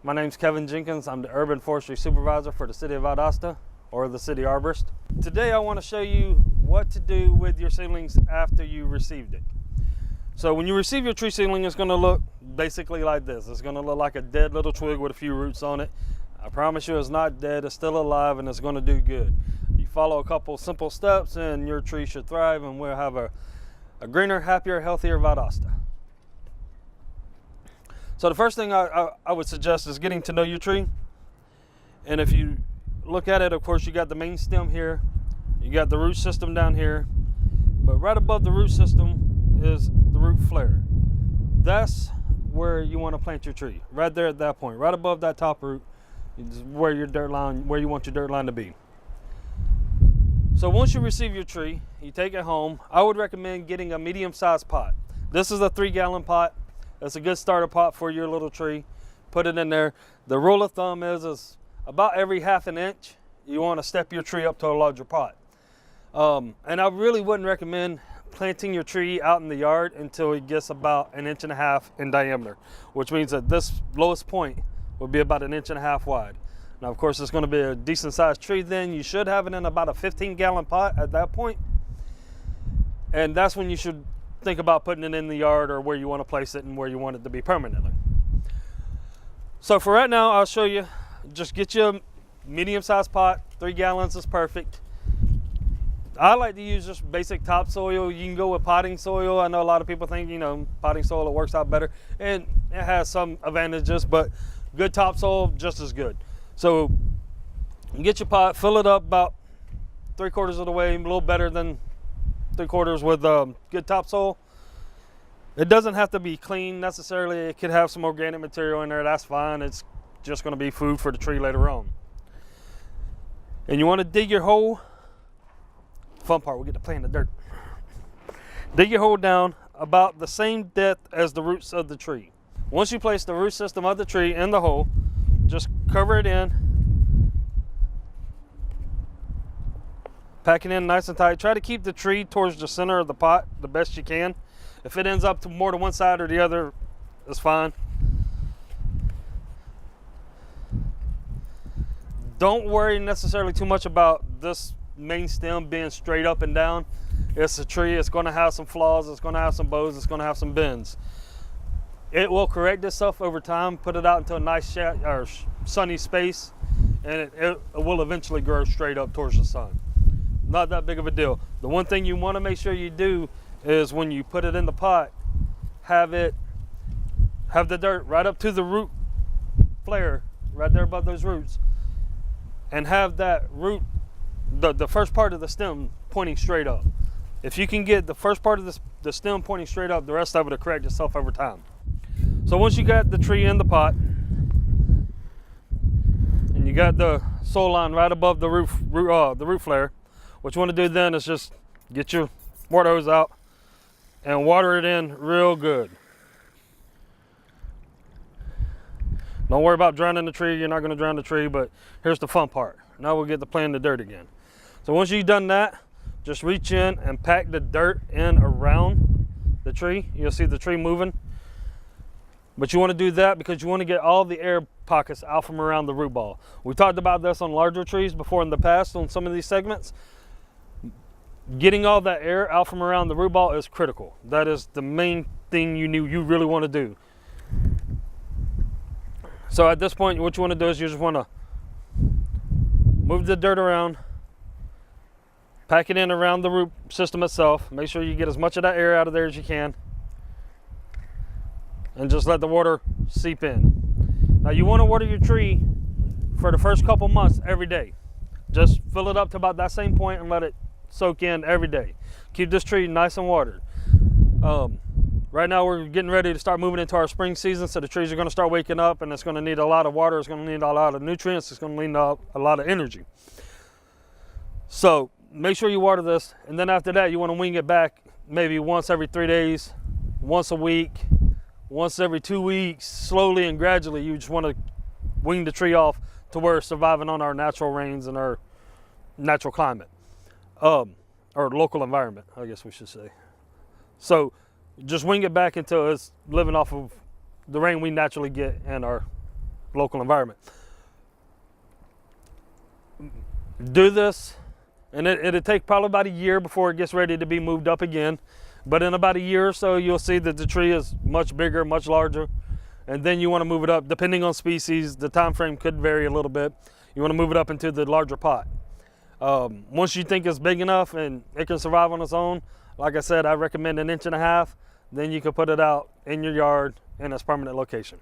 My name's Kevin Jenkins. I'm the Urban Forestry Supervisor for the City of Valdosta, or the City Arborist. Today I want to show you what to do with your seedlings after you received it. So when you receive your tree seedling, it's going to look basically like this. It's going to look like a dead little twig with a few roots on it. I promise you it's not dead, it's still alive, and it's going to do good. You follow a couple simple steps and your tree should thrive, and we'll have a greener, happier, healthier Valdosta. So the first thing I would suggest is getting to know your tree. And if you look at it, of course, you got the main stem here, you got the root system down here, but right above the root system is the root flare. That's where you want to plant your tree, right there at that point, right above that top root is where your dirt line, where you want your dirt line to be. So once you receive your tree, you take it home. I would recommend getting a medium-sized pot. This is a 3-gallon pot. It's a good starter pot for your little tree. Put it in there. The rule of thumb is about every ½ an inch, you want to step your tree up to a larger pot. And I really wouldn't recommend planting your tree out in the yard until it gets about 1.5 inches in diameter, which means that this lowest point would be about 1.5 inches wide. Now, of course, it's going to be a decent sized tree then. You should have it in about a 15-gallon pot at that point. And that's when you should think about putting it in the yard or where you want to place it and where you want it to be permanently. So for right now, I'll show you. Just get you a medium-sized pot. 3 gallons is perfect. I like to use just basic topsoil. You can go with potting soil. I know a lot of people think, potting soil, it works out better. And it has some advantages, but good topsoil, just as good. So you get your pot, fill it up about 3/4 of the way, a little better than 3/4 with good topsoil. It doesn't have to be clean necessarily. It could have some organic material in there. That's fine. It's just going to be food for the tree later on. And you want to dig your hole. Fun part, we get to play in the dirt. Dig your hole down about the same depth as the roots of the tree. Once you place the root system of the tree in the hole, just cover it in. Pack it in nice and tight. Try to keep the tree towards the center of the pot the best you can. If it ends up to more to one side or the other, it's fine. Don't worry necessarily too much about this main stem being straight up and down. It's a tree. It's going to have some flaws. It's going to have some bows. It's going to have some bends. It will correct itself over time. Put it out into a nice sunny space, and it will eventually grow straight up towards the sun. Not that big of a deal. The one thing you want to make sure you do is when you put it in the pot, have the dirt right up to the root flare, right there above those roots, and have that root, the first part of the stem pointing straight up. If you can get the first part of the stem pointing straight up, the rest of it will correct itself over time. So once you got the tree in the pot, and you got the soil line right above the root flare, what you want to do then is just get your water hose out and water it in real good. Don't worry about drowning the tree. You're not going to drown the tree, but here's the fun part. Now we'll get to playing the dirt again. So once you've done that, just reach in and pack the dirt in around the tree. You'll see the tree moving. But you want to do that because you want to get all the air pockets out from around the root ball. We talked about this on larger trees before in the past on some of these segments. Getting all that air out from around the root ball is critical. That is the main thing you really want to do. So at this point, what you want to do is you just want to move the dirt around, pack it in around the root system itself. Make sure you get as much of that air out of there as you can, and just let the water seep in. Now you want to water your tree for the first couple months every day. Just fill it up to about that same point and let it soak in every day. Keep this tree nice and watered. Right now we're getting ready to start moving into our spring season, so the trees are going to start waking up, and it's going to need a lot of water. It's going to need a lot of nutrients. It's going to need a lot of energy. So make sure you water this, and then after that you want to wing it back maybe once every 3 days, once a week, once every 2 weeks. Slowly and gradually you just want to wing the tree off to where it's surviving on our natural rains and our natural climate, or local environment, I guess we should say. So just wing it back until it's living off of the rain we naturally get in our local environment. Do this, and it'll take probably about a year before it gets ready to be moved up again. But in about a year or so, you'll see that the tree is much bigger, much larger. And then you want to move it up, depending on species. The time frame could vary a little bit. You want to move it up into the larger pot. Once you think it's big enough and it can survive on its own, like I said, I recommend 1.5 inches. Then you can put it out in your yard in its permanent location.